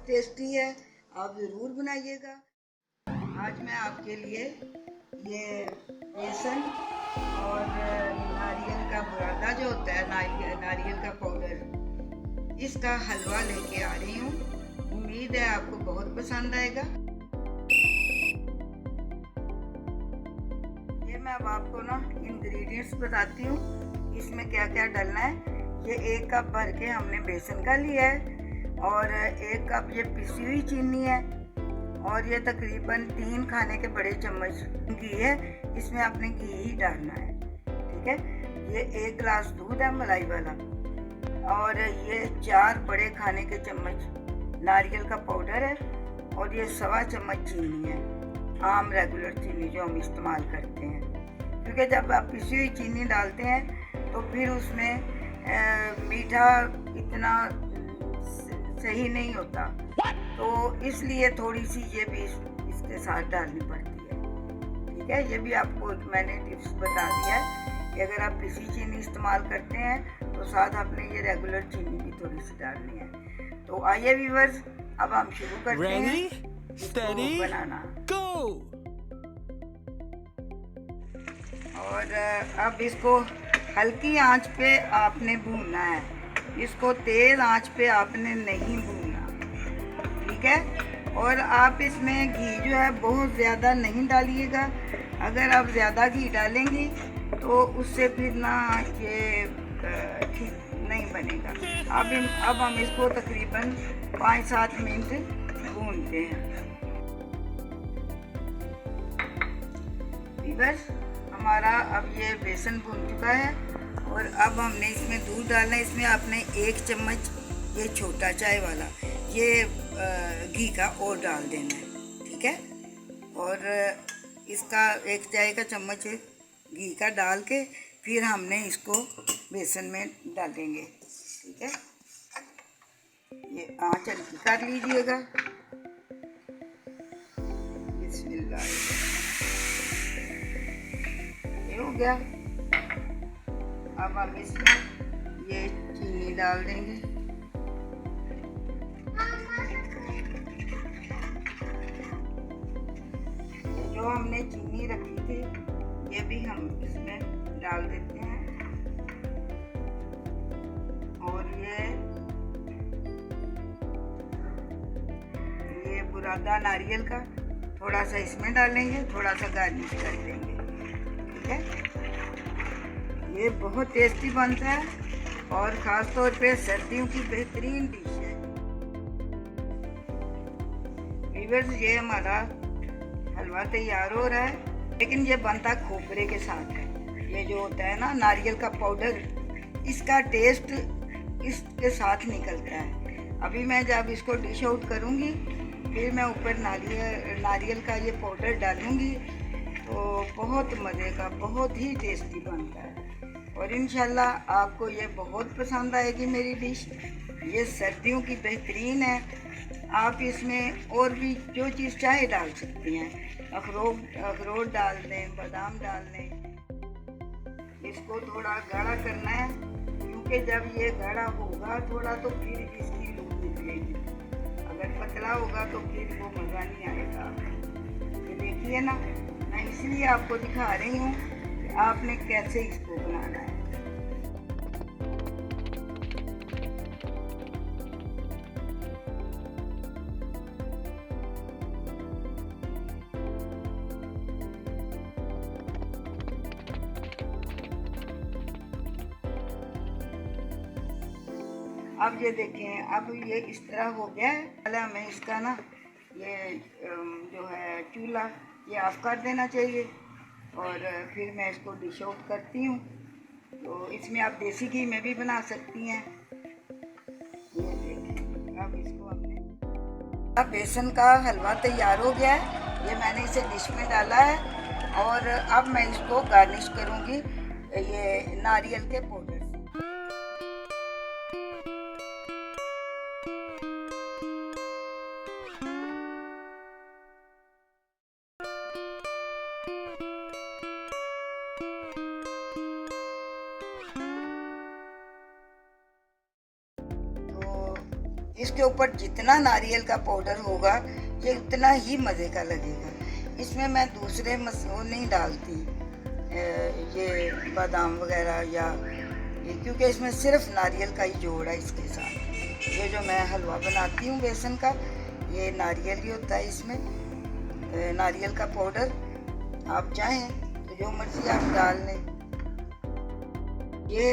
Tasty है, आप ज़रूर बनाइएगा। आज मैं आपके लिए ये बेसन और नारियल का बुरादा जो होता है, नारियल का पाउडर, इसका हलवा लेके आ रही हूँ। उम्मीद है आपको बहुत पसंद आएगा। ये मैं अब आपको ना इंग्रेडिएंट्स बताती हूँ, इसमें क्या क्या डालना है। ये 1 कप भर के हमने बेसन का लिया है और 1 कप ये पिसी हुई चीनी है और ये तकरीबन 3 खाने के बड़े चम्मच घी है। इसमें आपने घी ही डालना है, ठीक है। ये 1 गिलास दूध है मलाई वाला और ये 4 बड़े खाने के चम्मच नारियल का पाउडर है और ये 1.25 चम्मच चीनी है, आम रेगुलर चीनी जो हम इस्तेमाल करते हैं। क्योंकि जब आप पिसी हुई चीनी डालते हैं तो फिर उसमें मीठा इतना सही नहीं होता, तो इसलिए थोड़ी सी ये भी इसके साथ डालनी पड़ती है, ठीक है। ये भी आपको मैंने टिप्स बता दिया है कि अगर आप पिसी चीनी इस्तेमाल करते हैं तो साथ आपने ये रेगुलर चीनी भी थोड़ी सी डालनी है। तो आइए व्यूअर्स, अब हम शुरू करते हैं इसको बनाना। और अब इसको हल्की आंच पे आपने भूनना है, इसको तेज आंच पे आपने नहीं भूनना, ठीक है। और आप इसमें घी जो है बहुत ज़्यादा नहीं डालिएगा। अगर आप ज़्यादा घी डालेंगी तो उससे फिर ना ये ठीक नहीं बनेगा। अब हम इसको तकरीबन 5-7 मिनट भूनते हैं। बस हमारा अब ये बेसन भून चुका है और अब हमने इसमें दूध डालना है। इसमें आपने 1 चम्मच ये छोटा चाय वाला ये घी का और डाल देना है, ठीक है। और इसका 1 चाय का चम्मच घी का डाल के फिर हमने इसको बेसन में डालेंगे, ठीक है। ये आँच हल्की कर लीजिएगा। बिस्मिल्लाह, ये हो गया। अब हम इसमें ये चीनी डाल देंगे। जो हमने चीनी रखी थी ये भी हम इसमें डाल देते हैं और ये बुरादा नारियल का थोड़ा सा इसमें डालेंगे, थोड़ा सा गार्निश कर देंगे, ठीक है। ये बहुत टेस्टी बनता है और ख़ास तौर पे सर्दियों की बेहतरीन डिश है। व्यूअर्स, ये हमारा हलवा तैयार हो रहा है, लेकिन ये बनता खोपरे के साथ है। ये जो होता है ना नारियल का पाउडर, इसका टेस्ट इसके साथ निकलता है। अभी मैं जब इसको डिश आउट करूँगी फिर मैं ऊपर नारियल का ये पाउडर डालूँगी तो बहुत मज़े का, बहुत ही टेस्टी बनता है और इंशाल्लाह आपको ये बहुत पसंद आएगी मेरी डिश। ये सर्दियों की बेहतरीन है। आप इसमें और भी जो चीज़ चाहे डाल सकती हैं, अखरोट डाल दें, बादाम डाल दें। इसको थोड़ा गाढ़ा करना है क्योंकि जब ये गाढ़ा होगा थोड़ा तो फिर इसकी लूप निकलेगी। अगर पतला होगा तो फिर वो मज़ा नहीं आएगा। ये देखिए ना, मैं इसलिए आपको दिखा रही हूँ कि आपने कैसे इसको बनाना है। अब ये देखें, अब ये इस तरह हो गया है। पहले हमें इसका ना ये जो है चूल्हा ये ऑफ कर देना चाहिए और फिर मैं इसको डिश आउट करती हूँ। तो इसमें आप देसी घी में भी बना सकती हैं। ये देखें, अब इसको हमने, अब बेसन का हलवा तैयार हो गया है। ये मैंने इसे डिश में डाला है और अब मैं इसको गार्निश करूँगी ये नारियल के पाउडर से। इसके ऊपर जितना नारियल का पाउडर होगा ये उतना ही मज़े का लगेगा। इसमें मैं दूसरे मसाले नहीं डालती, ये बादाम वगैरह या क्योंकि इसमें सिर्फ नारियल का ही जोड़ है इसके साथ। ये जो मैं हलवा बनाती हूँ बेसन का, ये नारियल ही होता है, इसमें नारियल का पाउडर। आप चाहें तो जो मर्जी आप डाल लें। ये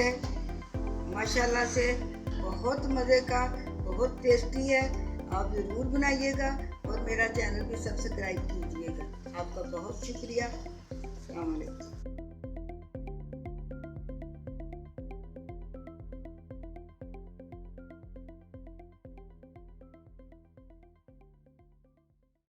माशाल्लाह से बहुत मज़े का, बहुत टेस्टी है। आप ज़रूर बनाइएगा और मेरा चैनल भी सब्सक्राइब कीजिएगा। आपका बहुत शुक्रिया। अस्सलाम वालेकुम।